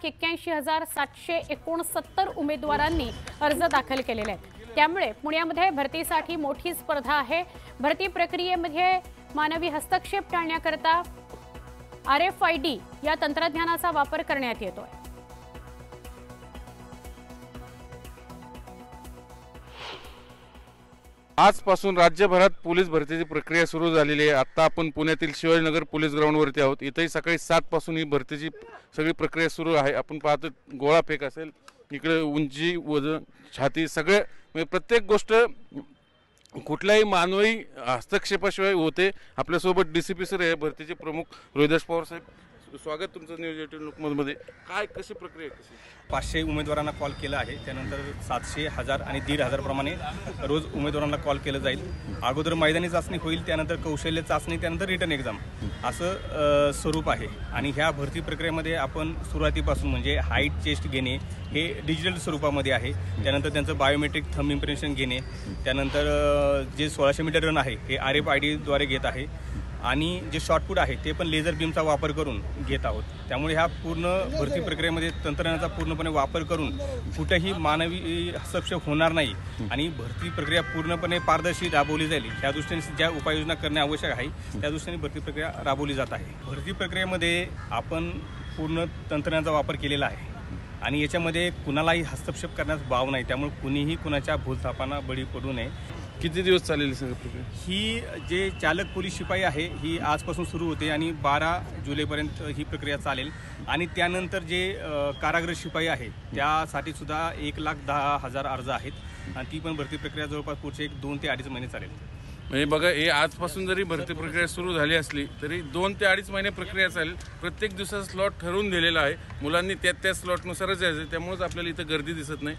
1,81,769 उमेदवारांनी अर्ज दाखल केलेले आहेत। त्यामुळे पुण्यामध्ये भरतीसाठी मोठी स्पर्धा आहे। भरती प्रक्रियेमध्ये मानवी हस्तक्षेप टाळण्याकरता RFID या तंत्रज्ञानाचा वापर करण्यात येतोय। आजपासून राज्यभरात पोलीस भरतीची प्रक्रिया सुरू झालेली आहे। आता आपण पुण्यातील शिवाजीनगर पोलीस ग्राउंडवरती आहोत। इथेही सकाळी 7 पासून ही भरतीची सगळी प्रक्रिया सुरू आहे। आपण पाहतो गोळा फेक असेल, इकडे उंची, वजन, छाती सगळे म्हणजे प्रत्येक गोष्ट कुठल्याही मानवी हस्तक्षेपाशिवाय होते। आपल्यासोबत DCP सर आहे, भरतीचे प्रमुख रोहिदास पवार साहेब, स्वागत तुमचं न्यूज 18 लोकमतमध्ये। काय कशी प्रक्रिया कशी? 500 उमेदवारांना कॉल केला आहे, त्यानंतर 700, 1000 आणि 1500 प्रमाणे रोज उमेदवारांना कॉल केलं जाईल। अगोदर मैदानी चाचणी होईल, त्यानंतर कौशल्य चाचणी, त्यानंतर रिटर्न एक्झाम असं स्वरूप आहे। आणि ह्या भरती प्रक्रियेमध्ये आपण सुरुवातीपासून म्हणजे हाईट, चेस्ट घेणे हे डिजिटल स्वरूपामध्ये आहे। त्यानंतर त्यांचं बायोमेट्रिक थंब इम्प्रेशन घेणे, त्यानंतर जे 1600 मीटर रन आहे हे RFID द्वारे घेत आहे आणि जे शॉर्टपुट आहे ते पण लेझर बीमचा वापर करून घेत आहोत। त्यामुळे ह्या पूर्ण भरती प्रक्रियेमध्ये तंत्रज्ञानाचा पूर्णपणे वापर करून कुठेही मानवी हस्तक्षेप होणार नाही आणि भरती प्रक्रिया पूर्णपणे पारदर्शी राबवली जाईल। ह्या दृष्टीने ज्या उपाययोजना करणे आवश्यक आहे त्या दृष्टीने भरती प्रक्रिया राबवली जात आहे। भरती प्रक्रियेमध्ये आपण पूर्ण तंत्रज्ञानाचा वापर केलेला आहे आणि याच्यामध्ये कुणालाही हस्तक्षेप करण्यास वाव नाही, त्यामुळे कुणीही कुणाच्या भूलथापांना बळी पडू नये। किती दिवस चालेल सगळी प्रक्रिया? ही जे चालक पोलीस शिपाई आहे ही आजपासून सुरू होते आणि 12 जुलैपर्यंत ही प्रक्रिया चालेल। आणि त्यानंतर जे कारागृह शिपाई आहे त्यासाठी सुद्धा 1,10,000 अर्ज आहेत आणि ती पण भरती प्रक्रिया जवळपास पुढचे 2 ते 2.5 महिने चालेल। म्हणजे बघा, हे आजपासून जरी भरती प्रक्रिया सुरू झाली असली तरी 2 ते 2.5 महिने प्रक्रिया चालेल। प्रत्येक दिवसाचा स्लॉट ठरवून दिलेला आहे, मुलांनी त्या स्लॉटनुसारच यायचं, त्यामुळेच आपल्याला इथं गर्दी दिसत नाही।